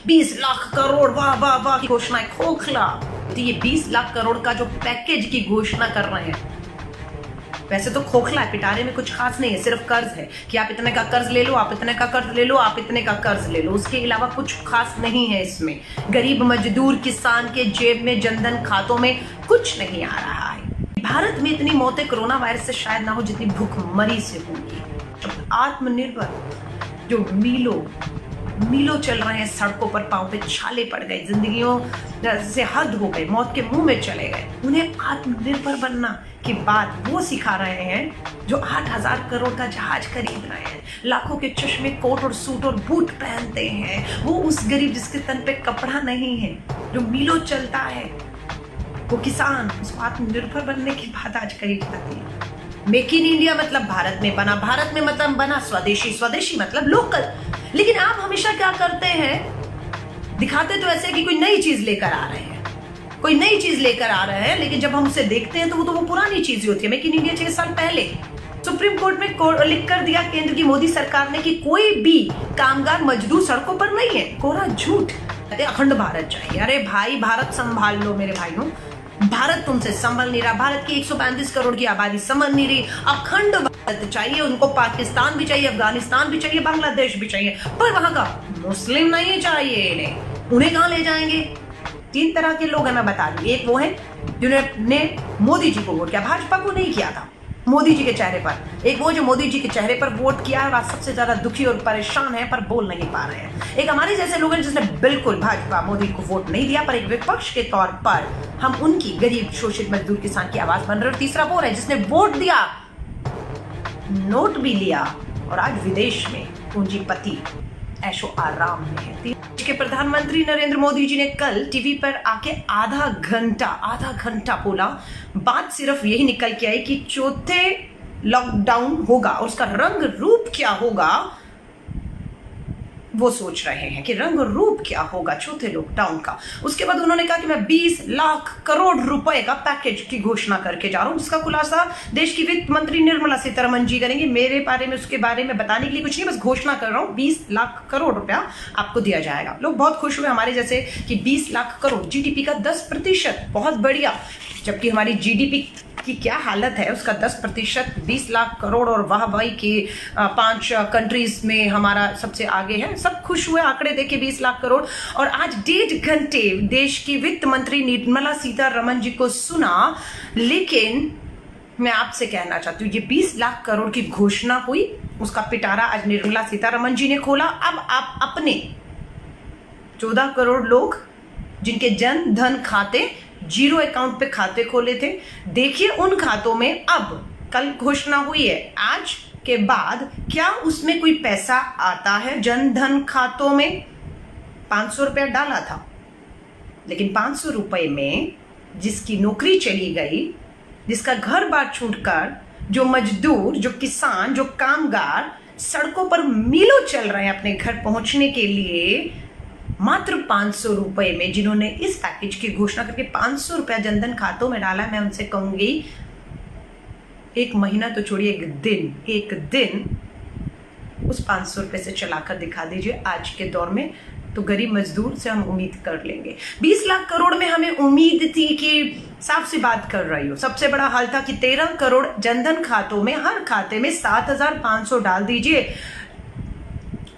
20 लाख करोड़, वाह वाह वाह की घोषणा खोखला। तो ये 20 लाख करोड़ का जो पैकेज की घोषणा कर रहे हैं, वैसे तो खोखला है, पिटारे में कुछ खास नहीं है, सिर्फ कर्ज है कि आप इतने का कर्ज ले लो, आप इतने का कर्ज ले लो, आप इतने का कर्ज ले लो, उसके अलावा कुछ खास नहीं है इसमें। गरीब मजदूर किसान के जेब में, जनधन खातों में कुछ नहीं आ रहा है। भारत में इतनी मौतें कोरोना वायरस से शायद ना हो जितनी भूखमरी से होंगी। आत्मनिर्भर जो मीलों चल रहे हैं, सड़कों पर पांव पे छाले पड़ गए, जिंदगियों से हद हो गए, मौत के मुंह में चले गए, उन्हें आत्मनिर्भर बनना की बात वो सिखा रहे हैं जो 8,000 करोड़ का जहाज खरीद रहे हैं, लाखों के चश्मे, कोट और सूट और बूट पहनते हैं। वो उस गरीब जिसके तन पे कपड़ा नहीं है, जो मीलों चलता है, वो किसान, उसको आत्मनिर्भर बनने की बात आज कही जाती है। मेक इन इंडिया मतलब भारत में बना, भारत में मतलब बना स्वदेशी, स्वदेशी मतलब लोकल। लेकिन आप हमेशा क्या करते हैं, दिखाते तो ऐसे कि कोई नई चीज लेकर आ रहे हैं, कोई नई चीज लेकर आ रहे हैं, लेकिन जब हम उसे देखते हैं तो वो पुरानी चीज होती है। मेक इन इंडिया 6 साल पहले सुप्रीम कोर्ट में लिख कर दिया केंद्र की मोदी सरकार ने कि कोई भी कामगार मजदूर सड़कों पर नहीं है। कोरा झूठ। अखंड भारत चाहिए। अरे भाई, भारत संभाल लो मेरे भाइयों, भारत तुमसे संभल नहीं रहा। भारत की 135 करोड़ की आबादी संभल नहीं रही। अखंड भारत चाहिए उनको, पाकिस्तान भी चाहिए, अफगानिस्तान भी चाहिए, बांग्लादेश भी चाहिए, पर वहां का मुस्लिम नहीं चाहिए इन्हें। उन्हें कहां ले जाएंगे? 3 तरह के लोग हैं, मैं बता दूं। एक वो है जिन्होंने मोदी जी को वोट किया, भाजपा को नहीं किया था, मोदी जी के चेहरे पर। एक वो जो मोदी जी के चेहरे पर वोट किया है, आज सबसे ज्यादा दुखी और परेशान है पर बोल नहीं पा रहे हैं। एक हमारे जैसे लोग हैं जिसने बिल्कुल भाजपा मोदी को वोट नहीं दिया, पर एक विपक्ष के तौर पर हम उनकी, गरीब शोषित मजदूर किसान की आवाज बन रहे। और तीसरा वो है जिसने वोट दिया, नोट भी लिया और आज विदेश में पूंजीपति ऐशो आराम में है। देश के प्रधानमंत्री नरेंद्र मोदी जी ने कल टीवी पर आके आधा घंटा बोला। बात सिर्फ यही निकल के आई कि चौथे लॉकडाउन होगा और उसका रंग रूप क्या होगा, वो सोच रहे हैं कि रंग रूप क्या होगा चौथे लॉकडाउन का। उसके बाद उन्होंने कहा कि मैं 20 लाख करोड़ रुपए का पैकेज की घोषणा करके जा रहा हूं, जिसका खुलासा देश की वित्त मंत्री निर्मला सीतारमण जी करेंगे। मेरे बारे में, उसके बारे में बताने के लिए कुछ नहीं, बस घोषणा कर रहा हूं, 20 लाख करोड़ रुपया आपको दिया जाएगा। लोग बहुत खुश हुए हमारे जैसे कि 20 लाख करोड़, जीडीपी का 10%, बहुत बढ़िया। जबकि हमारी जीडीपी की क्या हालत है, उसका 10%, 20 लाख करोड़ और वाहवाही के 5 कंट्रीज में हमारा सबसे आगे है। सब खुश हुए आंकड़े देखे 20 लाख करोड़। और आज 1.5 घंटे देश की वित्त मंत्री निर्मला सीतारमण जी को सुना। लेकिन मैं आपसे कहना चाहती हूँ, ये 20 लाख करोड़ की घोषणा हुई, उसका पिटारा आज निर्मला सीतारमण जी ने खोला। अब आप अपने 14 करोड़ लोग जिनके जन धन खाते, जीरो अकाउंट पे खाते खोले थे, देखिए उन खातों में अब कल घोषणा हुई है, आज के बाद क्या उसमें कोई पैसा आता है जन धन खातों में? 500 रुपया डाला था, लेकिन 500 रुपए में जिसकी नौकरी चली गई, जिसका घर बार छूटकर, जो मजदूर, जो किसान, जो कामगार सड़कों पर मीलों चल रहे हैं अपने घर पहुंचने के लिए, मात्र 500 रुपए में जिन्होंने इस पैकेज की घोषणा करके 500 रुपया जनधन खातों में डाला, मैं उनसे कहूंगी एक महीना तो छोड़िए, एक दिन उस 500 रुपए से चलाकर दिखा दीजिए आज के दौर में, तो गरीब मजदूर से हम उम्मीद कर लेंगे। 20 लाख करोड़ में हमें उम्मीद थी कि, साफ सी बात कर रही हो, सबसे बड़ा हाल था कि 13 करोड़ जनधन खातों में, हर खाते में 7,500 डाल दीजिए,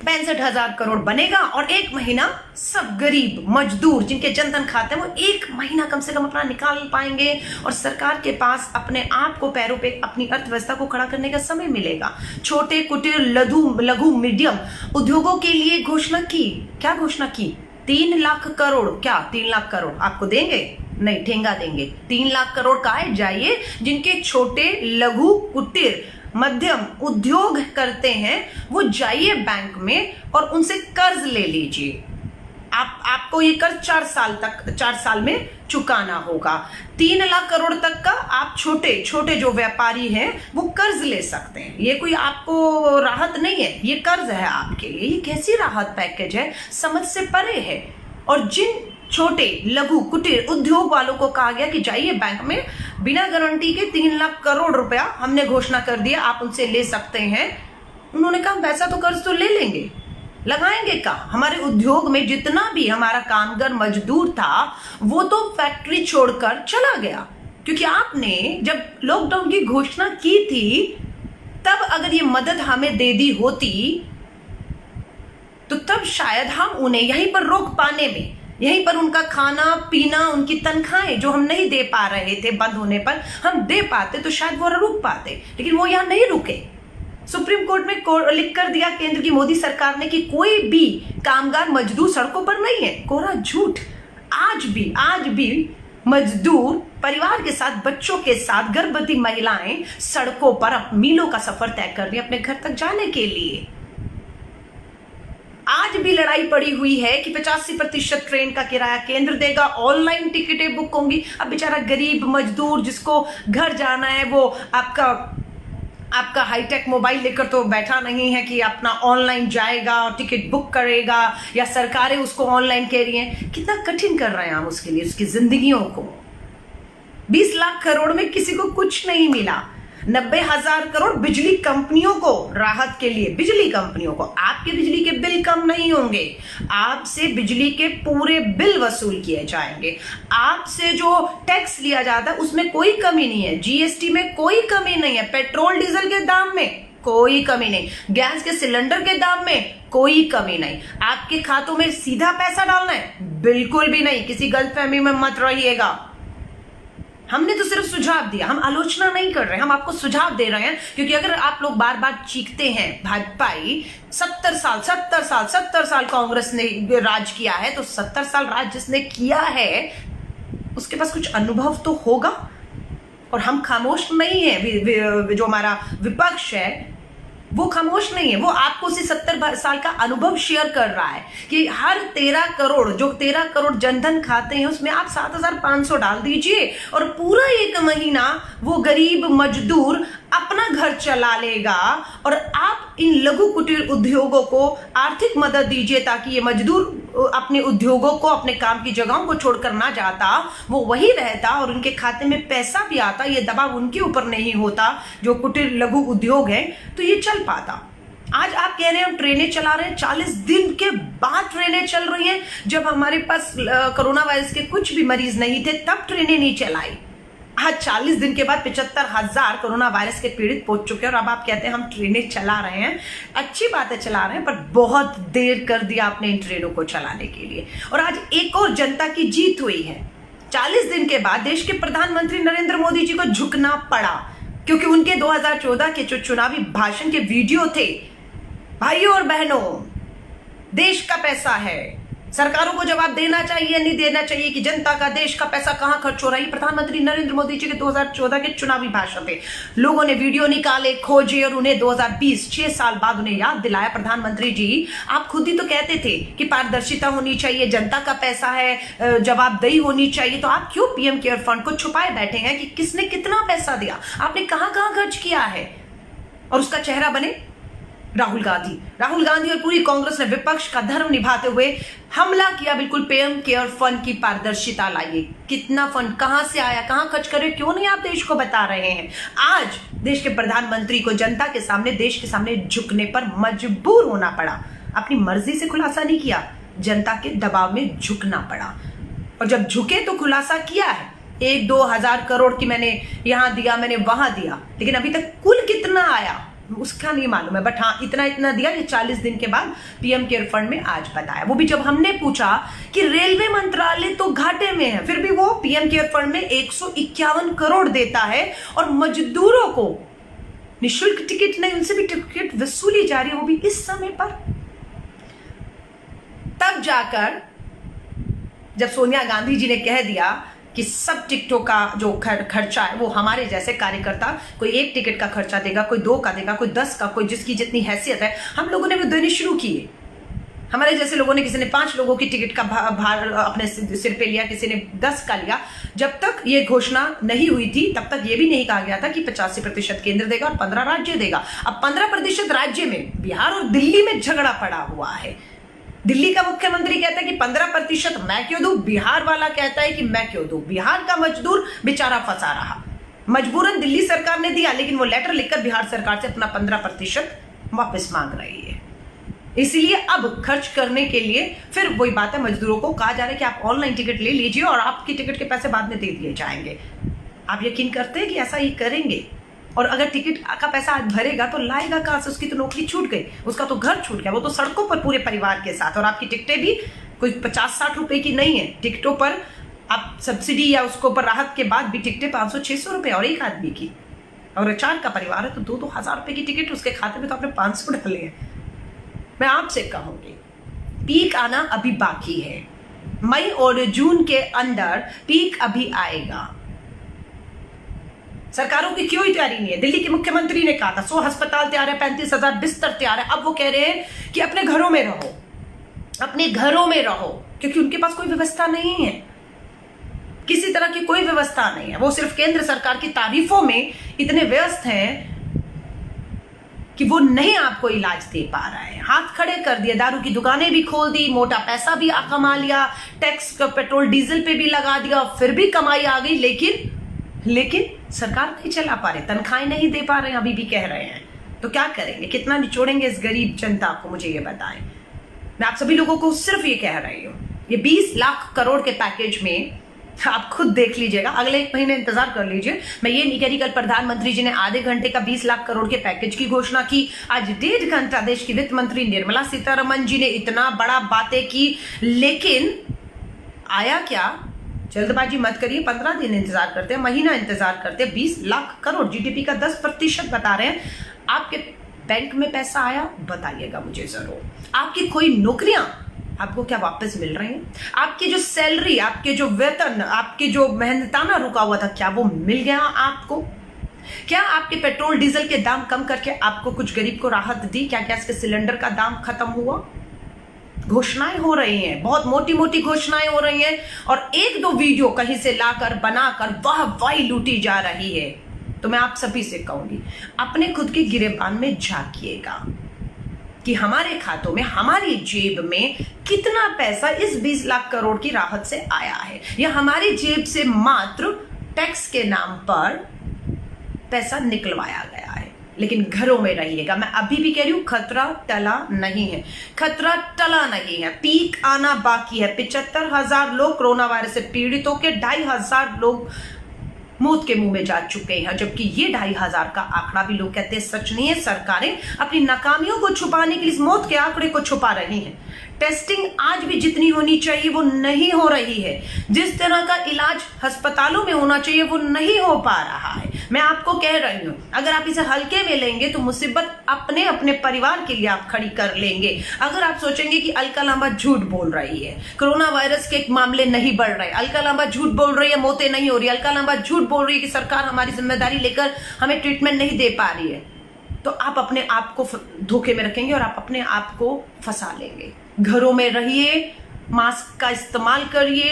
65,000 करोड़ बनेगा। और एक महीना सब गरीब मजदूर जिनके जनधन खाते हैं, वो एक महीना कम से कम अपना निकाल पाएंगे और सरकार के पास अपने आप को पैरों पे, अपनी अर्थव्यवस्था को खड़ा करने का समय मिलेगा। छोटे कुटीर, लघु मीडियम उद्योगों के लिए घोषणा की। क्या घोषणा की? 3 लाख करोड़। क्या 3 लाख करोड़ आपको देंगे? नहीं, ठेंगा देंगे। 3 लाख करोड़ का है, जाइए जिनके छोटे लघु कुटीर मध्यम उद्योग करते हैं, वो जाइए बैंक में और उनसे कर्ज ले लीजिए। आपको ये कर्ज 4 साल में चुकाना होगा। 3 लाख करोड़ तक का आप छोटे जो व्यापारी हैं वो कर्ज ले सकते हैं। ये कोई आपको राहत नहीं है, ये कर्ज है आपके लिए। ये कैसी राहत पैकेज है, समझ से परे है। और जिन छोटे लघु कुटीर उद्योग वालों को कहा गया कि जाइए बैंक में, बिना गारंटी के 3 लाख करोड़ रुपया हमने घोषणा कर दिया, आप उनसे ले सकते हैं। उन्होंने कहा वैसा तो कर्ज तो ले लेंगे, लगाएंगे कहाँ? हमारे उद्योग में जितना भी हमारा कामगार मजदूर था वो तो फैक्ट्री छोड़कर चला गया, क्योंकि आपने जब लॉकडाउन की घोषणा की थी तब अगर ये मदद हमें दे दी होती तो तब शायद हम उन्हें यहीं पर रोक पाने में, यहीं पर उनका खाना पीना, उनकी तनख्वाहें जो हम नहीं दे पा रहे थे बंद होने पर, हम दे पाते तो शायद वो रुक पाते, लेकिन वो यहां नहीं रुके। सुप्रीम कोर्ट में लिख कर दिया केंद्र की मोदी सरकार ने कि कोई भी कामगार मजदूर सड़कों पर नहीं है। कोरा झूठ। आज भी मजदूर परिवार के साथ, बच्चों के साथ, गर्भवती महिलाएं सड़कों पर मीलों का सफर तय कर रही है अपने घर तक जाने के लिए। आज भी लड़ाई पड़ी हुई है कि 85% ट्रेन का किराया केंद्र देगा, ऑनलाइन टिकटें बुक होंगी। अब बेचारा गरीब मजदूर जिसको घर जाना है वो आपका हाईटेक मोबाइल लेकर तो बैठा नहीं है कि अपना ऑनलाइन जाएगा और टिकट बुक करेगा, या सरकारें उसको ऑनलाइन कह रही हैं। कितना कठिन कर रहे हैं हम उसके लिए, उसकी जिंदगियों को। 20 लाख करोड़ में किसी को कुछ नहीं मिला। 90,000 करोड़ बिजली कंपनियों को राहत के लिए, बिजली कंपनियों को। आपके बिजली के बिल कम नहीं होंगे, आपसे बिजली के पूरे बिल वसूल किए जाएंगे। आपसे जो टैक्स लिया जाता है उसमें कोई कमी नहीं है, जीएसटी में कोई कमी नहीं है, पेट्रोल डीजल के दाम में कोई कमी नहीं, गैस के सिलेंडर के दाम में कोई कमी नहीं। आपके खातों में सीधा पैसा डालना है? बिल्कुल भी नहीं। किसी गलतफहमी में मत रहिएगा। हमने तो सिर्फ सुझाव दिया, हम आलोचना नहीं कर रहे, हम आपको सुझाव दे रहे हैं। क्योंकि अगर आप लोग बार बार चीखते हैं भाजपाई 70 साल कांग्रेस ने राज किया है, तो 70 साल राज जिसने किया है उसके पास कुछ अनुभव तो होगा। और हम खामोश नहीं है, जो हमारा विपक्ष है वो खामोश नहीं है, वो आपको उसी 70 साल का अनुभव शेयर कर रहा है कि हर 13 करोड़ जनधन खाते हैं उसमें आप 7,500 डाल दीजिए और पूरा 1 महीना वो गरीब मजदूर अपना घर चला लेगा। और आप इन लघु कुटीर उद्योगों को आर्थिक मदद दीजिए ताकि ये मजदूर अपने उद्योगों को, अपने काम की जगहों को छोड़कर ना जाता, वो वही रहता और उनके खाते में पैसा भी आता, ये दबाव उनके ऊपर नहीं होता जो कुटीर लघु उद्योग है, तो ये चल पाता। आज आप कह रहे हैं हम ट्रेनें चला रहे हैं, 40 दिन के बाद ट्रेनें चल रही हैं। जब हमारे पास कोरोना वायरस के कुछ भी मरीज नहीं थे तब ट्रेनें नहीं चलाई। आज 40 दिन के बाद 75,000 कोरोना वायरस के पीड़ित पहुंच चुके हैं और अब आप कहते हैं हम ट्रेनें चला रहे हैं। अच्छी बात है चला रहे हैं, पर बहुत देर कर दिया आपने इन ट्रेनों को चलाने के लिए। और आज एक और जनता की जीत हुई है। 40 दिन के बाद देश के प्रधानमंत्री नरेंद्र मोदी जी को झुकना पड़ा, क्योंकि उनके 2014 के जो चुनावी भाषण के वीडियो थे, भाइयों और बहनों, देश का पैसा है, सरकारों को जवाब देना चाहिए नहीं देना चाहिए कि जनता का, देश का पैसा कहां खर्च हो रहा है। प्रधानमंत्री नरेंद्र मोदी जी के 2014 के चुनावी भाषण थे। लोगों ने वीडियो निकाले, खोजे और उन्हें 2020 6 साल बाद उन्हें याद दिलाया, प्रधानमंत्री जी आप खुद ही तो कहते थे कि पारदर्शिता होनी चाहिए, जनता का पैसा है, जवाबदेही होनी चाहिए, तो आप क्यों पीएम केयर फंड को छुपाए बैठे हैं कि किसने कितना पैसा दिया, आपने कहां कहां खर्च किया है। और उसका चेहरा बने राहुल गांधी और पूरी कांग्रेस ने विपक्ष का धर्म निभाते हुए हमला किया। बिल्कुल पीएम केयर फंड की पारदर्शिता लाइए, कितना फंड कहां से आया, कहां खर्च करे, क्यों नहीं आप देश को बता रहे हैं। आज देश के प्रधानमंत्री को जनता के सामने, देश के सामने झुकने पर मजबूर होना पड़ा। अपनी मर्जी से खुलासा नहीं किया, जनता के दबाव में झुकना पड़ा। और जब झुके तो खुलासा किया है, 1-2 हजार करोड़ की मैंने यहां दिया, मैंने वहां दिया, लेकिन अभी तक कुल कितना आया उसका नहीं मालूम है। बट हाँ, इतना दिया कि 40 दिन के बाद पीएम केयर फंड में आज बताया। वो भी जब हमने पूछा कि रेलवे मंत्रालय तो घाटे में है, फिर भी वो पीएम केयर फंड में 151 करोड़ देता है और मजदूरों को निःशुल्क टिकट नहीं, उनसे भी टिकट वसूली जा रही है, वो भी इस समय पर। तब जाकर जब सोनिया गांधी जी ने कह दिया कि सब टिकटों का जो खर्चा है वो हमारे जैसे कार्यकर्ता, कोई 1 टिकट का खर्चा देगा, कोई 2 का देगा, कोई 10 का, कोई जिसकी जितनी हैसियत है, हम लोगों ने वो देने शुरू किए। हमारे जैसे लोगों ने, किसी ने 5 लोगों की टिकट का भार अपने सिर पे लिया, किसी ने 10 का लिया। जब तक ये घोषणा नहीं हुई थी तब तक ये भी नहीं कहा गया था कि 85% केंद्र देगा और 15 राज्य देगा। अब 15% राज्य में बिहार और दिल्ली में झगड़ा पड़ा हुआ है। दिल्ली का मुख्यमंत्री कहता है कि 15% मैं क्यों दूं, बिहार वाला कहता है कि मैं क्यों दूं। बिहार का मजदूर बेचारा फंसा रहा, मजबूरन दिल्ली सरकार ने दिया, लेकिन वो लेटर लिखकर बिहार सरकार से अपना 15% वापस मांग रही है। इसलिए अब खर्च करने के लिए फिर वही बात है, मजदूरों को कहा जा रहा है कि आप ऑनलाइन टिकट ले लीजिए और आपकी टिकट के पैसे बाद में दे दिए जाएंगे। आप यकीन करते हैं कि ऐसा ही करेंगे? और अगर टिकट का पैसा आज भरेगा तो लाएगा कहां से? उसकी तो नौकरी छूट गई, उसका तो घर छूट गया, वो तो सड़कों पर पूरे परिवार के साथ। और आपकी टिकटें भी कोई 50-60 रुपए की नहीं है। टिकटों पर आप सब्सिडी या उसको पर राहत के बाद भी टिकटें 500-600 रुपए और एक आदमी की। और 4 का परिवार है तो 2-2 हजार रुपए की टिकट, उसके खाते में तो आपने 500 डाले हैं। मैं आपसे कहूंगी पीक आना अभी बाकी है। मई और जून के अंदर पीक अभी आएगा। सरकारों की क्यों तैयारी नहीं है? दिल्ली के मुख्यमंत्री ने कहा था 100 अस्पताल तैयार है, 35,000 बिस्तर तैयार है। अब वो कह रहे हैं कि अपने घरों में रहो, अपने घरों में रहो, क्योंकि उनके पास कोई व्यवस्था नहीं है, किसी तरह की कोई व्यवस्था नहीं है। वो सिर्फ केंद्र सरकार की तारीफों में इतने व्यस्त हैं कि वो नहीं आपको इलाज दे पा रहा है। हाथ खड़े कर दिए, दारू की दुकानें भी खोल दी, मोटा पैसा भी कमा लिया, टैक्स पेट्रोल डीजल पे भी लगा दिया, फिर भी कमाई आ गई, लेकिन सरकार नहीं चला पा रहे, तनख्वाहें नहीं दे पा रहे हैं, अभी भी कह रहे हैं। तो क्या करेंगे? कितना निचोड़ेंगे इस गरीब जनता को? मुझे ये बताएं। मैं आप सभी लोगों को सिर्फ ये कह रही हूं, ये 20 लाख करोड़ के पैकेज में आप खुद देख लीजिएगा, अगले 1 महीने इंतजार कर लीजिए। मैं ये नहीं कह रही कल प्रधानमंत्री जी ने आधे घंटे का 20 लाख करोड़ के पैकेज की घोषणा की, आज 1.5 घंटा देश की वित्त मंत्री निर्मला सीतारमण जी ने इतना बड़ा बातें की, लेकिन आया क्या? जल्दबाजी मत करिए, 15 दिन इंतजार करते हैं, महीना इंतजार करते हैं। 20 लाख करोड़ जीडीपी का 10% बता रहे हैं। आपके बैंक में पैसा आया? बताइएगा मुझे जरूर। आपकी कोई नौकरियां आपको क्या वापस मिल रही हैं? आपकी जो सैलरी, आपके जो वेतन, आपके जो मेहनताना रुका हुआ था, क्या वो मिल गया आपको? क्या आपके पेट्रोल डीजल के दाम कम करके आपको कुछ गरीब को राहत दी? क्या गैस के सिलेंडर का दाम खत्म हुआ? घोषणाएं हो रही हैं, बहुत मोटी मोटी घोषणाएं हो रही हैं, और 1-2 वीडियो कहीं से लाकर बनाकर वाहवाही लूटी जा रही है। तो मैं आप सभी से कहूंगी, अपने खुद के गिरेबान में झांकिएगा कि हमारे खातों में, हमारी जेब में कितना पैसा इस 20 लाख करोड़ की राहत से आया है, या हमारी जेब से मात्र टैक्स के नाम पर पैसा निकलवाया गया है। लेकिन घरों में रहिएगा। मैं अभी भी कह रही हूं, खतरा टला नहीं है, खतरा टला नहीं है। पीक आना बाकी है। 75,000 लोग कोरोना वायरस से पीड़ित होकर 2,500 लोग मौत के मुंह में जा चुके हैं, जबकि ये 2,500 का आंकड़ा भी लोग कहते हैं सच नहीं है। सरकारें अपनी नाकामियों को छुपाने के लिए इस मौत के आंकड़े को छुपा रही हैं। टेस्टिंग आज भी जितनी होनी चाहिए वो नहीं हो रही है। जिस तरह का इलाज अस्पतालों में होना चाहिए वो नहीं हो पा रहा है। मैं आपको कह रही हूं, अगर आप इसे हल्के में लेंगे तो मुसीबत अपने अपने परिवार के लिए आप खड़ी कर लेंगे। अगर आप सोचेंगे कि अलका लांबा झूठ बोल रही है, कोरोना वायरस के मामले नहीं बढ़ रहे, अलका लांबा झूठ बोल रही है, मौतें नहीं हो रही, अलका लांबा झूठ बोल रही है कि सरकार हमारी जिम्मेदारी लेकर हमें ट्रीटमेंट नहीं दे पा रही है, तो आप अपने आप को धोखे में रखेंगे और आप अपने आप को फंसा लेंगे। घरों में रहिए, मास्क का इस्तेमाल करिए,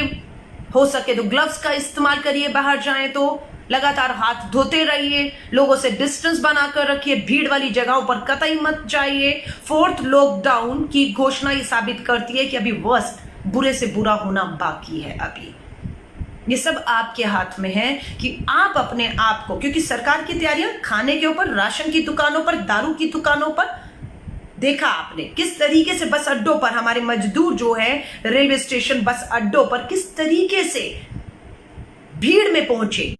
हो सके तो ग्लव्स का इस्तेमाल करिए, बाहर जाएं तो लगातार हाथ धोते रहिए, लोगों से डिस्टेंस बनाकर रखिए, भीड़ वाली जगहों पर कतई मत जाइए। 4th लॉकडाउन की घोषणा ये साबित करती है कि अभी वर्स्ट, बुरे से बुरा होना बाकी है। अभी ये सब आपके हाथ में है कि आप अपने आप को, क्योंकि सरकार की तैयारियां खाने के ऊपर, राशन की दुकानों पर, दारू की दुकानों पर, देखा आपने किस तरीके से बस अड्डों पर हमारे मजदूर जो है, रेलवे स्टेशन बस अड्डों पर किस तरीके से भीड़ में पहुंचे।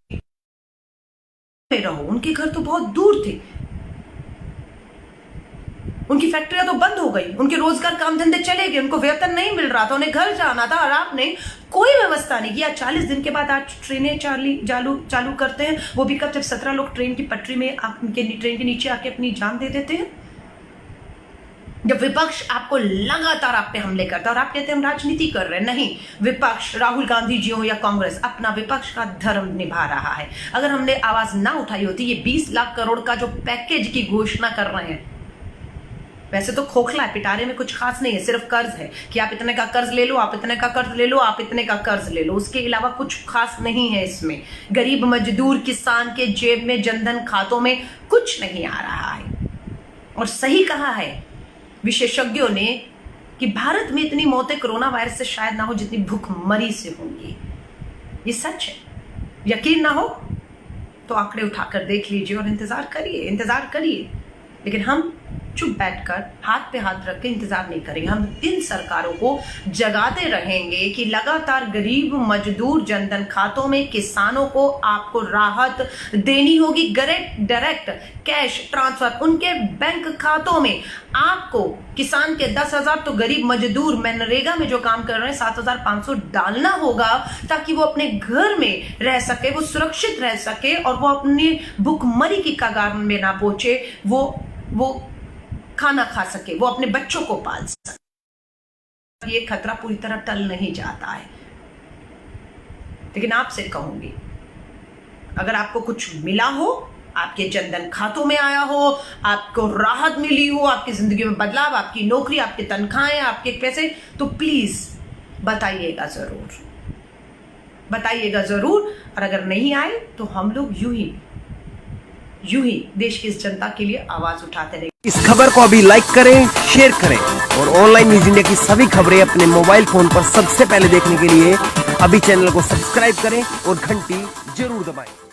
रहो, उनके घर तो बहुत दूर थे, उनकी फैक्ट्रियां तो बंद हो गई, उनके रोजगार काम धंधे चले गए, उनको वेतन नहीं मिल रहा था, उन्हें घर जाना था, और आपने कोई व्यवस्था नहीं किया। 40 दिन के बाद आज ट्रेनें चालू करते हैं, वो भी कब, जब 17 लोग ट्रेन की पटरी में ट्रेन के नीचे आके अपनी जान दे देते हैं। जब विपक्ष आपको लगातार आप पे हमले करता है और आप कहते हैं हम राजनीति कर रहे हैं, नहीं, विपक्ष राहुल गांधी जी हो या कांग्रेस अपना विपक्ष का धर्म निभा रहा है। अगर हमने आवाज ना उठाई होती, ये 20 लाख करोड़ का जो पैकेज की घोषणा कर रहे हैं, वैसे तो खोखला है, पिटारे में कुछ खास नहीं है, सिर्फ कर्ज है कि आप इतने का कर्ज ले लो, आप इतने का कर्ज ले लो, आप इतने का कर्ज ले लो, उसके अलावा कुछ खास नहीं है इसमें। गरीब मजदूर किसान के जेब में, जनधन खातों में कुछ नहीं आ रहा है। और सही कहा है विशेषज्ञों ने कि भारत में इतनी मौतें कोरोना वायरस से शायद ना हो जितनी भूखमरी से होंगी। ये सच है, यकीन ना हो तो आंकड़े उठाकर देख लीजिए और इंतजार करिए। लेकिन हम चुप बैठकर हाथ पे हाथ रख के इंतजार नहीं करेंगे। हम इन सरकारों को जगाते रहेंगे कि लगातार गरीब मजदूर जनधन खातों में किसानों को आपको राहत देनी होगी। डायरेक्ट कैश ट्रांसफर उनके बैंक खातों में आपको किसान के 10,000 तो गरीब मजदूर मनरेगा में जो काम कर रहे हैं 7,500 डालना होगा, ताकि वो अपने घर में रह सके, वो सुरक्षित रह सके और वो अपनी भूखमरी की कगार में ना पहुंचे, वो खाना खा सके, वो अपने बच्चों को पाल सके। ये खतरा पूरी तरह टल नहीं जाता है, लेकिन आपसे कहूंगी, अगर आपको कुछ मिला हो, आपके जनधन खातों में आया हो, आपको राहत मिली हो, आपकी जिंदगी में बदलाव, आपकी नौकरी, आपकी तनख्वाहें, आपके पैसे, तो प्लीज बताइएगा जरूर। और अगर नहीं आए तो हम लोग यूं ही देश की इस जनता के लिए आवाज उठाते रहेंगे। इस खबर को अभी लाइक करें, शेयर करें और ऑनलाइन न्यूज इंडिया की सभी खबरें अपने मोबाइल फोन पर सबसे पहले देखने के लिए अभी चैनल को सब्सक्राइब करें और घंटी जरूर दबाएं।